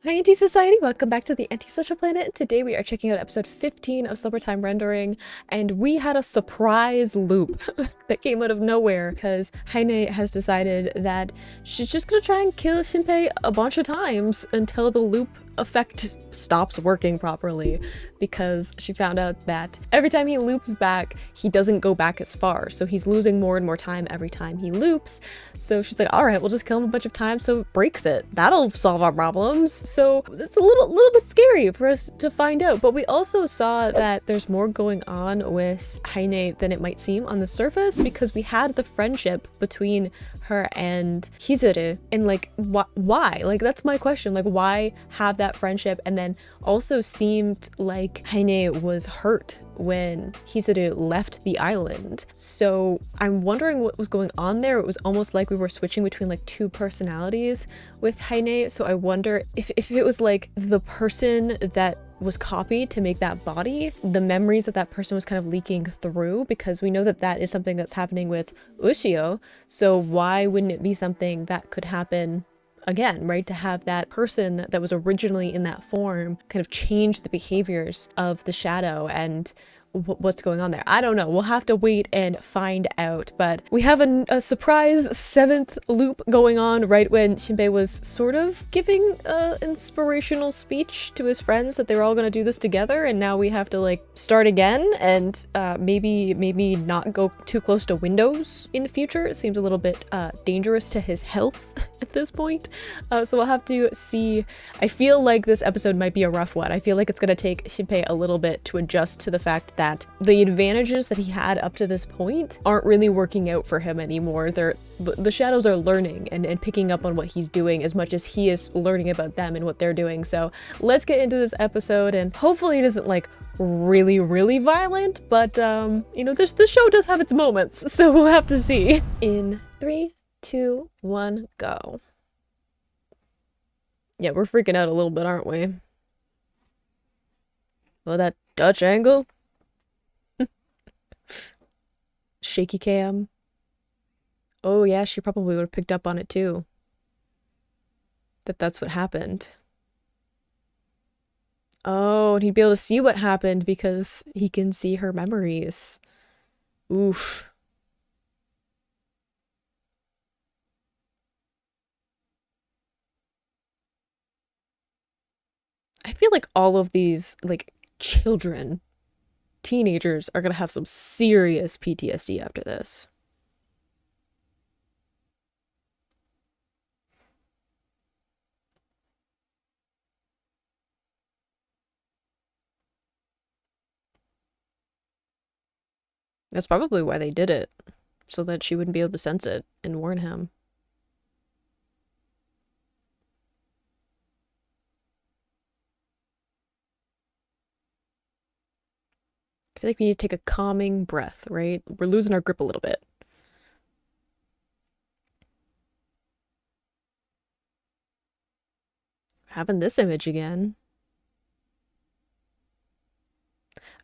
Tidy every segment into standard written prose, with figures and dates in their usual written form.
Hi Anti-Society, welcome back to the Antisocial Planet. Today we are checking out episode 15 of Summertime Rendering, and we had a surprise loop that came out of nowhere because Heine has decided that she's just gonna try and kill Shinpei a bunch of times until the loop effect stops working properly, because she found out that every time he loops back, he doesn't go back as far, so he's losing more and more time every time he loops. So she's like, alright, we'll just kill him a bunch of times so it breaks it. That'll solve our problems. So it's a little bit scary for us to find out, but we also saw that there's more going on with Heine than it might seem on the surface, because we had the friendship between her and Hizuru, and like, why? Like, that's my question. Like, why have that friendship? And then also seemed like Heine was hurt when Hizuru left the island. So I'm wondering what was going on there. It was almost like we were switching between like two personalities with Heine. So I wonder if it was like the person that was copied to make that body, the memories of that person was kind of leaking through, because we know that that is something that's happening with Ushio. So why wouldn't it be something that could happen again, right? To have that person that was originally in that form kind of change the behaviors of the shadow and what's going on there. I don't know. We'll have to wait and find out. But we have a surprise seventh loop going on right when Shinpei was sort of giving an inspirational speech to his friends that they were all going to do this together, and now we have to like start again and maybe not go too close to windows in the future. It seems a little bit dangerous to his health at this point. So we'll have to see. I feel like this episode might be a rough one. I feel like it's going to take Shinpei a little bit to adjust to the fact that the advantages that he had up to this point aren't really working out for him anymore. The shadows are learning and picking up on what he's doing as much as he is learning about them and what they're doing. So let's get into this episode, and hopefully it isn't like really violent, but you know, this show does have its moments, so we'll have to see. In 3, 2, 1, go. Yeah, we're freaking out a little bit, aren't we? Oh, that Dutch angle. Shaky cam. Oh yeah, she probably would have picked up on it too. That's what happened. Oh, and he'd be able to see what happened because he can see her memories. Oof. I feel like all of these, like, children, teenagers, are gonna have some serious PTSD after this. That's probably why they did it, so that she wouldn't be able to sense it and warn him. I feel like we need to take a calming breath, right? We're losing our grip a little bit. Having this image again.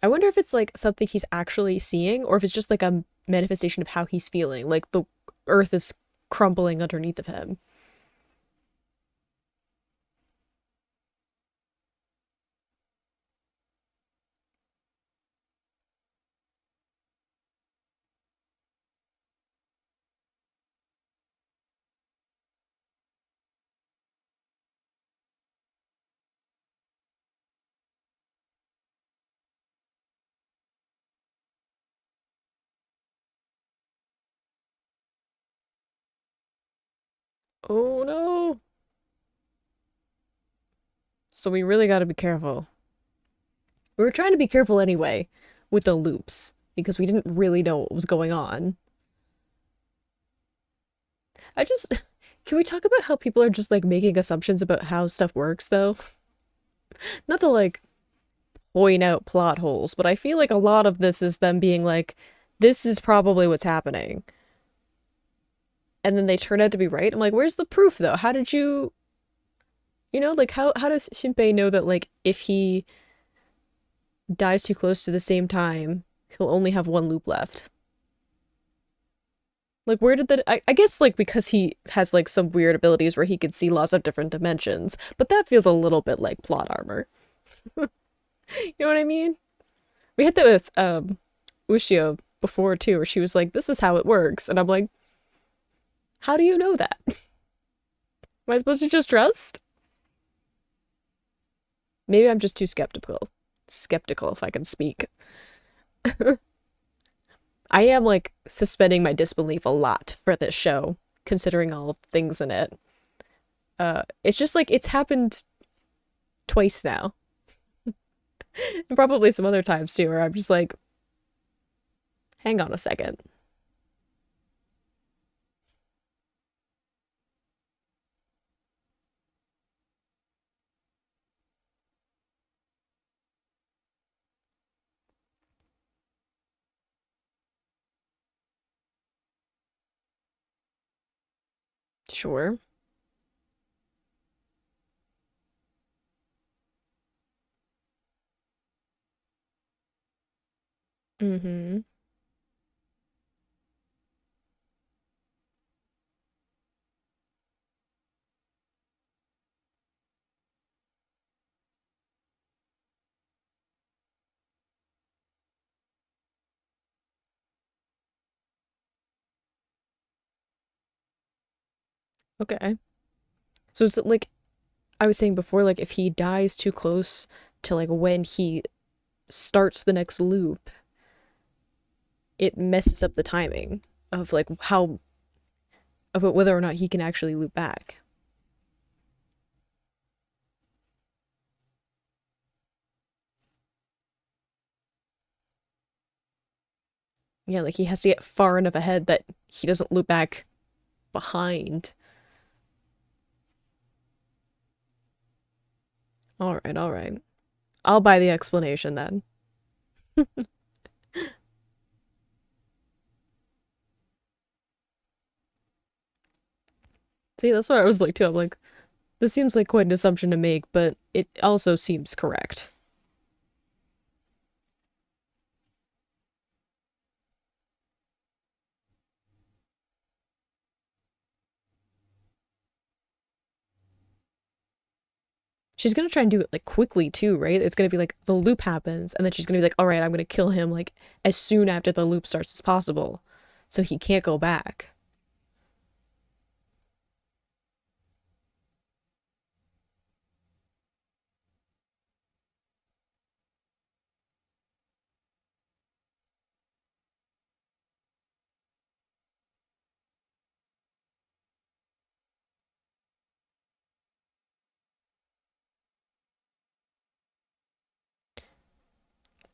I wonder if it's like something he's actually seeing, or if it's just like a manifestation of how he's feeling. Like the earth is crumbling underneath of him. Oh no. So we really gotta be careful. We were trying to be careful anyway with the loops, because we didn't really know what was going on. I just, can we talk about how people are just like making assumptions about how stuff works though? Not to like point out plot holes, but I feel like a lot of this is them being like, this is probably what's happening. And then they turn out to be right. I'm like, where's the proof though? How did you, you know, like how does Shinpei know that like if he dies too close to the same time, he'll only have one loop left? Like, where did that? I guess, like, because he has, like, some weird abilities where he could see lots of different dimensions, but that feels a little bit like plot armor. You know what I mean? We had that with, Ushio before, too, where she was like, this is how it works. And I'm like, how do you know that? Am I supposed to just trust? Maybe I'm just too skeptical. Skeptical, if I can speak. I am, like, suspending my disbelief a lot for this show, considering all the things in it. It's just like, it's happened twice now. And probably some other times too, where I'm just like, hang on a second. Sure. Mm-hmm. Okay. So it's like I was saying before, like if he dies too close to like when he starts the next loop, it messes up the timing of like how about whether or not he can actually loop back. Yeah, like he has to get far enough ahead that he doesn't loop back behind. All right, all right. I'll buy the explanation then. See, that's what I was like too. I'm like, this seems like quite an assumption to make, but it also seems correct. She's gonna try and do it like quickly too, right? It's gonna be like the loop happens, and then she's gonna be like, all right, I'm gonna kill him like as soon after the loop starts as possible, so he can't go back.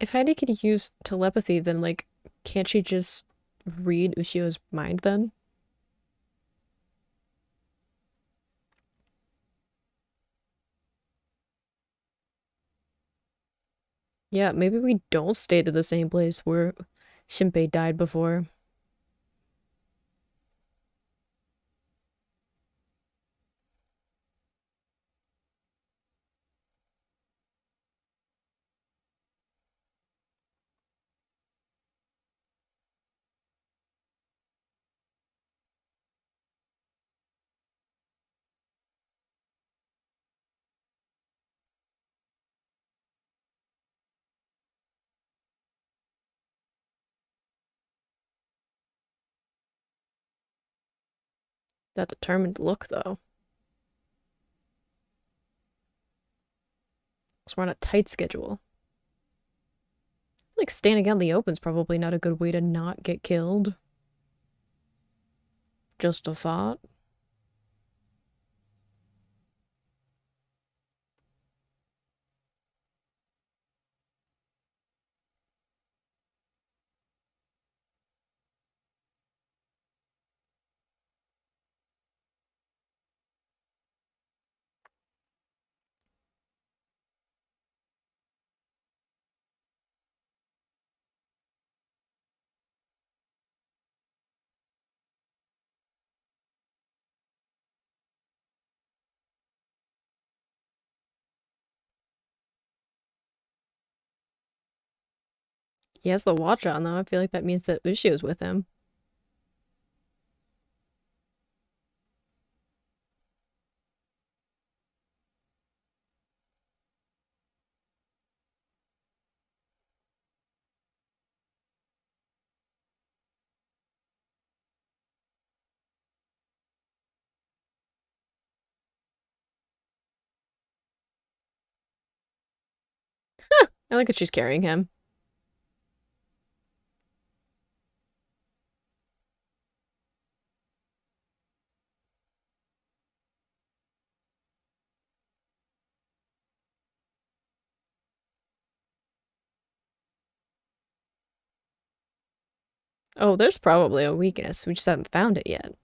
If Heidi could use telepathy, then like, can't she just read Ushio's mind then? Yeah, maybe we don't stay to the same place where Shinpei died before. That determined look, though. So we're on a tight schedule. Like standing out in the open's probably not a good way to not get killed. Just a thought. He has the watch on though. I feel like that means that Ushio's with him. I like that she's carrying him. Oh, there's probably a weakness. We just haven't found it yet.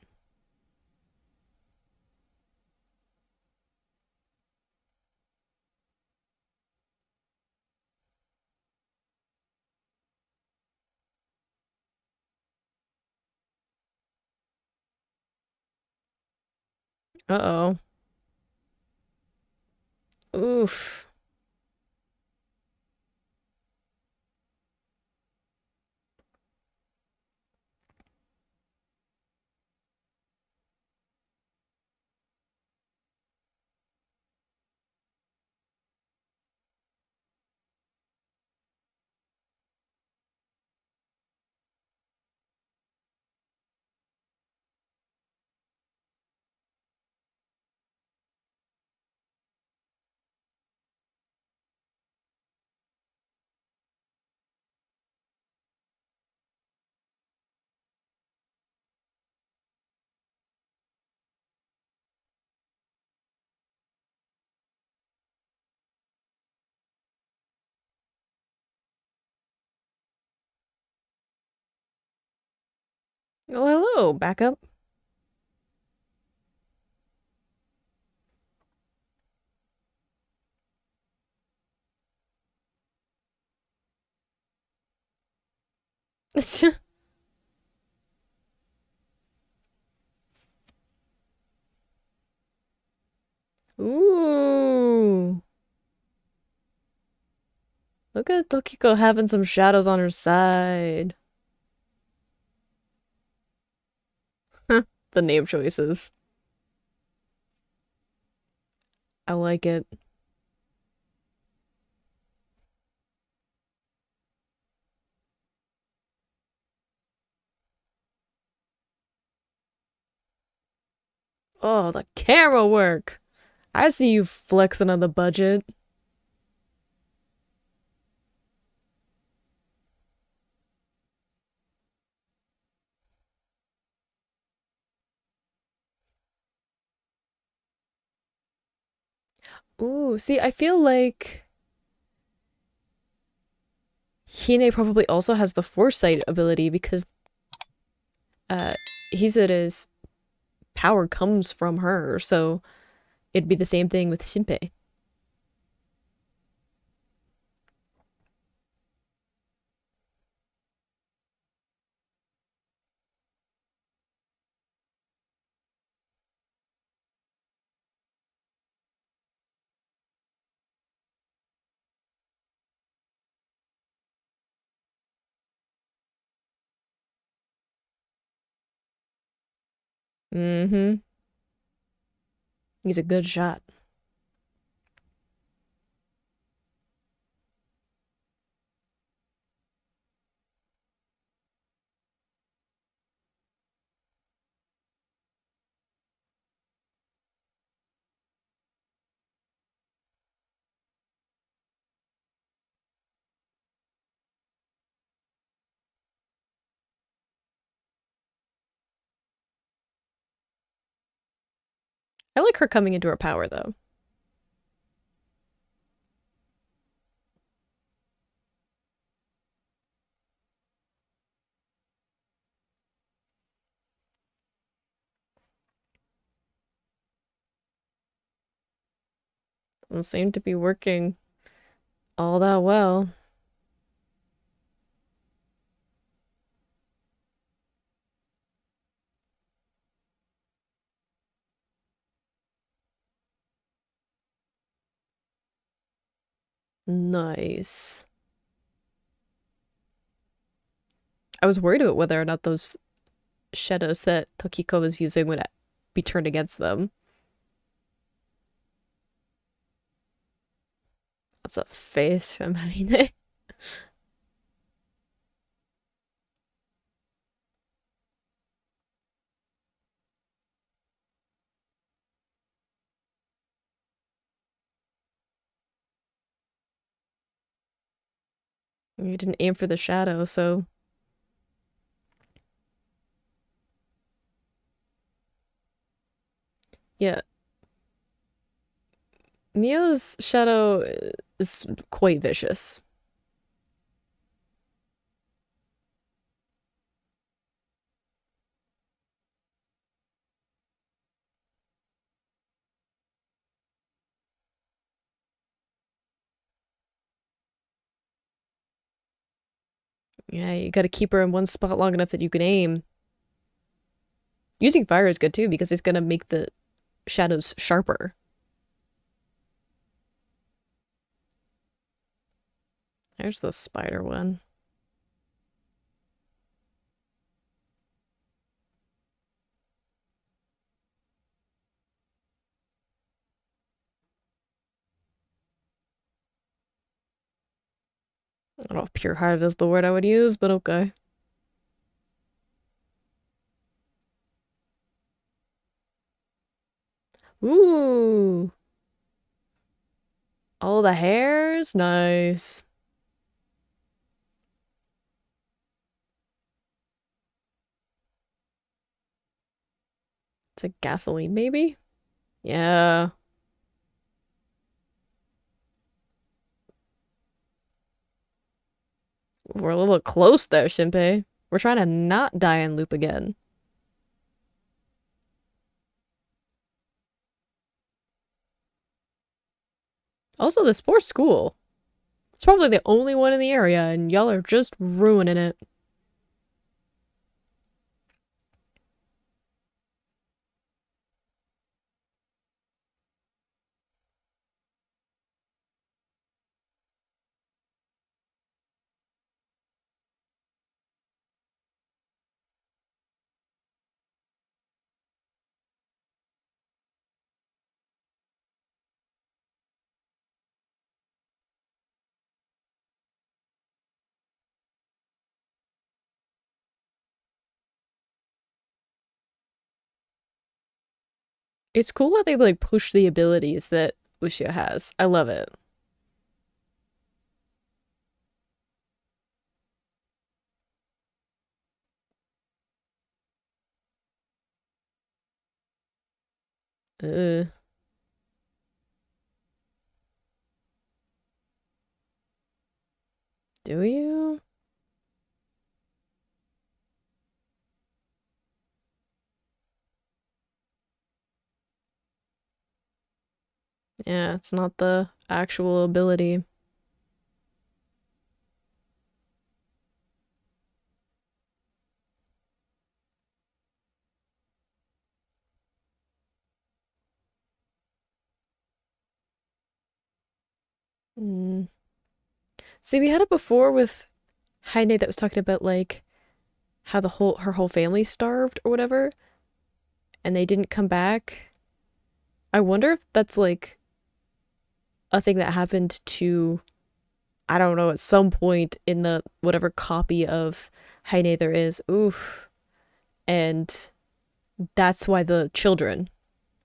Uh-oh. Oof. Oh, hello. Back up. Ooh. Look at Tokiko having some shadows on her side. The name choices. I like it. Oh, the camera work. I see you flexing on the budget. Ooh, see, I feel like Hine probably also has the foresight ability because uh Hizuru's power comes from her, so it'd be the same thing with Shinpei. Mm-hmm. He's a good shot. I like her coming into her power though. Doesn't seem to be working all that well. Nice. I was worried about whether or not those shadows that Tokiko was using would be turned against them. That's a face from Hine. You didn't aim for the shadow, so yeah. Mio's shadow is quite vicious. Yeah, you gotta keep her in one spot long enough that you can aim. Using fire is good too because it's gonna make the shadows sharper. There's the spider one. I don't know if pure-hearted is the word I would use, but okay. Ooh. All the hairs? Nice. It's like gasoline, maybe? Yeah. We're a little close there, Shinpei. We're trying to not die and loop again. Also, this poor school. It's probably the only one in the area, and y'all are just ruining it. It's cool how they like push the abilities that Ushio has. I love it. Uh, do you? Yeah, it's not the actual ability. Mm. See, we had it before with Heine that was talking about like how the whole her whole family starved or whatever, and they didn't come back. I wonder if that's like a thing that happened to, I don't know, at some point in the whatever copy of Heine there is. Oof. And that's why the children,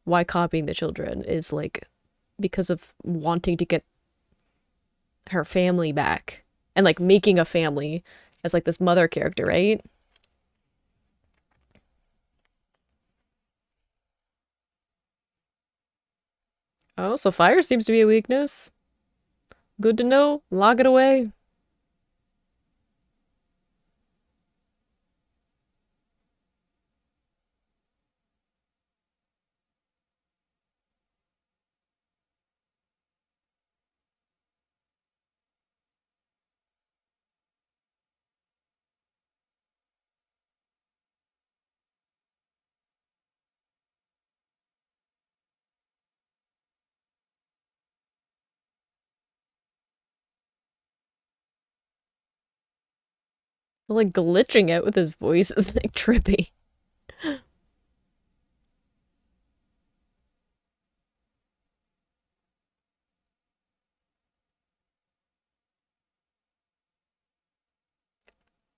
why copying the children is like because of wanting to get her family back and like making a family as like this mother character, right? Oh, so fire seems to be a weakness. Good to know. Log it away. Like glitching out with his voice is like trippy.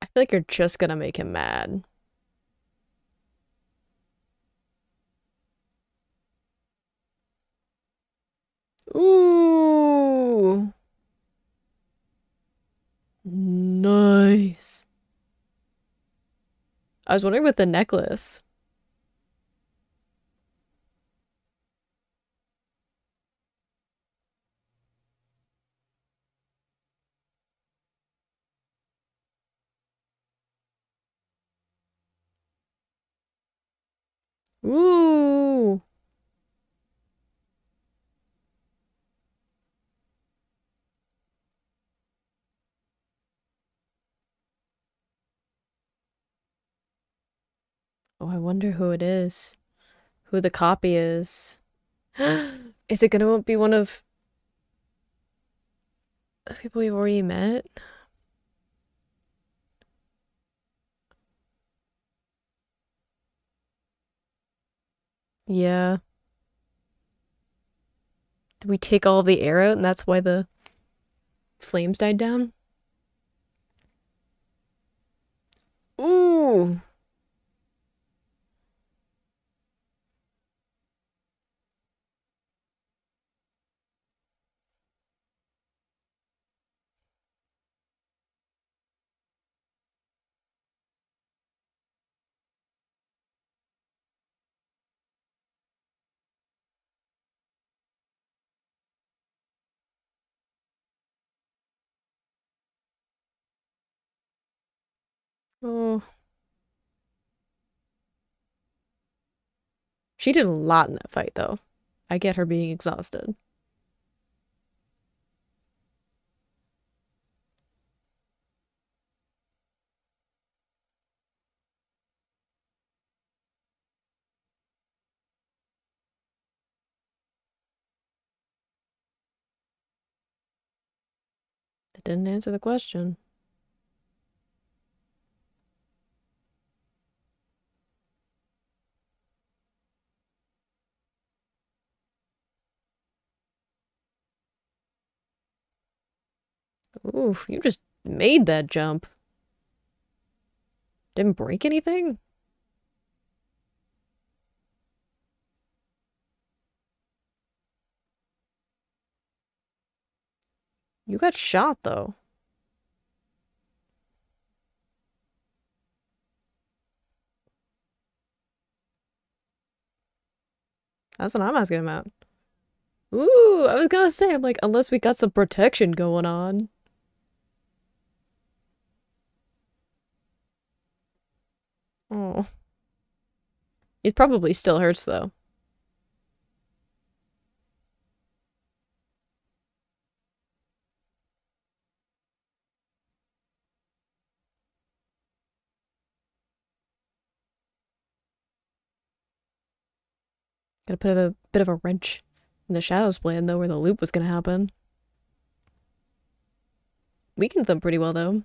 I feel like you're just gonna make him mad. Ooh. Nice. I was wondering with the necklace. Ooh. Oh, I wonder who it is. Who the copy is. Is it gonna be one of the people we've already met? Yeah. Did we take all of the air out and that's why the flames died down? Ooh. Oh. She did a lot in that fight though. I get her being exhausted. That didn't answer the question. Oof, you just made that jump. Didn't break anything? You got shot though. That's what I'm asking about. Ooh, I was gonna say, I'm like, unless we got some protection going on. Oh. It probably still hurts though. Gotta put a bit of a wrench in the Shadows plan though, where the loop was gonna happen. Weakened them pretty well though.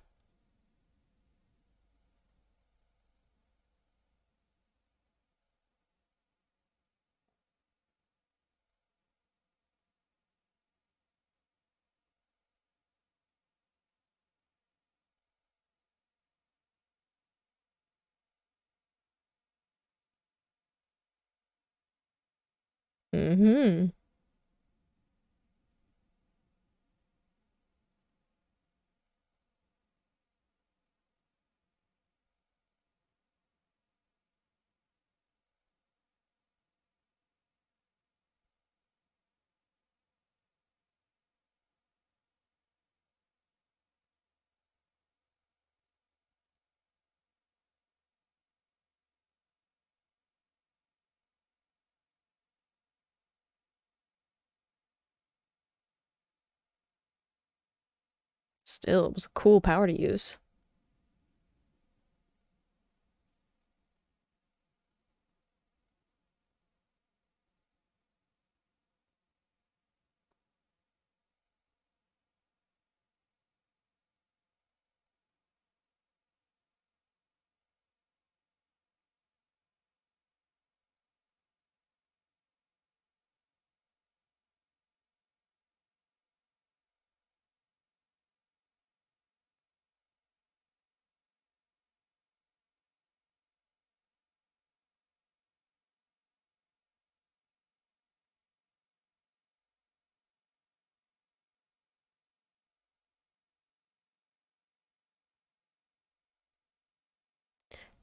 Mm-hmm. Still, it was a cool power to use.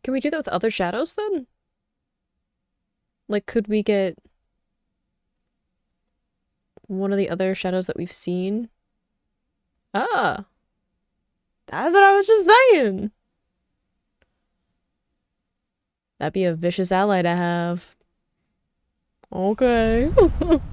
Can we do that with other shadows then? Like, could we get one of the other shadows that we've seen? Ah, that's what I was just saying. That'd be a vicious ally to have. Okay.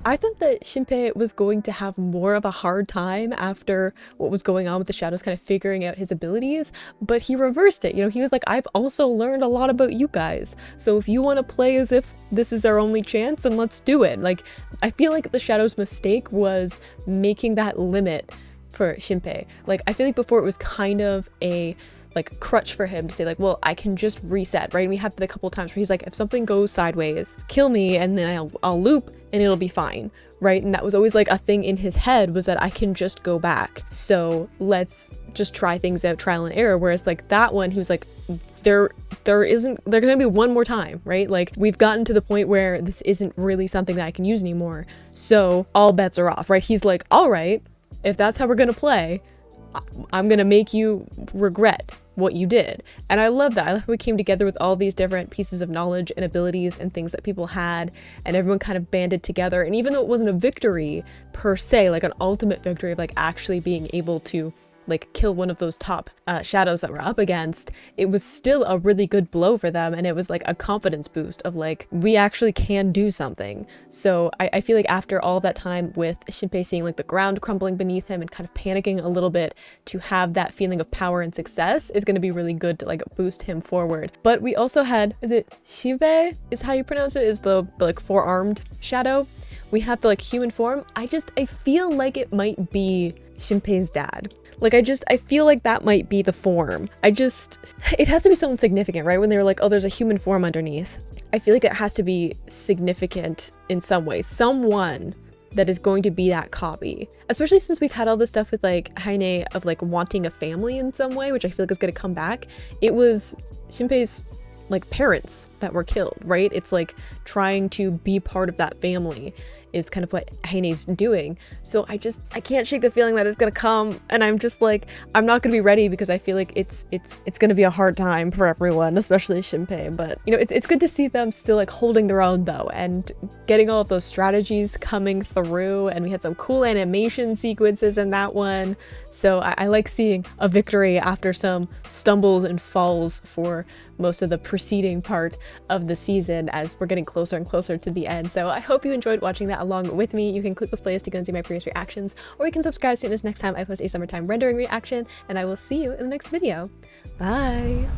I thought that Shinpei was going to have more of a hard time after what was going on with the shadows kind of figuring out his abilities, but he reversed it. You know, he was like, I've also learned a lot about you guys. So if you want to play as if this is their only chance, then let's do it. Like, I feel like the shadows' mistake was making that limit for Shinpei. Like, I feel like before it was kind of a like crutch for him to say like, well, I can just reset, right? And we had that a couple times where he's like, if something goes sideways, kill me and then I'll loop and it'll be fine, right? And that was always like a thing in his head, was that I can just go back. So let's just try things out, trial and error. Whereas like that one, he was like, there gonna be one more time, right? Like, we've gotten to the point where this isn't really something that I can use anymore. So all bets are off, right? He's like, all right, if that's how we're gonna play, I'm gonna make you regret what you did. And I love that. I love how we came together with all these different pieces of knowledge and abilities and things that people had, and everyone kind of banded together. And even though it wasn't a victory per se, like an ultimate victory of like actually being able to like kill one of those top shadows that we're up against, it was still a really good blow for them, and it was like a confidence boost of like, we actually can do something. So I feel like after all that time with Shinpei seeing like the ground crumbling beneath him and kind of panicking a little bit, to have that feeling of power and success is going to be really good to like boost him forward. But we also had, is it Shinpei is how you pronounce it, is the like four-armed shadow. We have the like human form. I feel like it might be Shinpei's dad. Like, I feel like that might be the form. It has to be someone significant, right? When they were like, oh, there's a human form underneath. I feel like it has to be significant in some way. Someone that is going to be that copy. Especially since we've had all this stuff with like Heine of like wanting a family in some way, which I feel like is going to come back. It was Shinpei's like parents that were killed, right? It's like trying to be part of that family is kind of what Heine's doing. So I can't shake the feeling that it's gonna come, and I'm just like, I'm not gonna be ready, because I feel like it's gonna be a hard time for everyone, especially Shinpei. But you know, it's good to see them still like holding their own though, and getting all of those strategies coming through, and we had some cool animation sequences in that one. So I like seeing a victory after some stumbles and falls for most of the preceding part of the season, as we're getting closer and closer to the end. So I hope you enjoyed watching that along with me. You can click this playlist to go and see my previous reactions, or you can subscribe as soon as next time I post a summertime rendering reaction, and I will see you in the next video. Bye!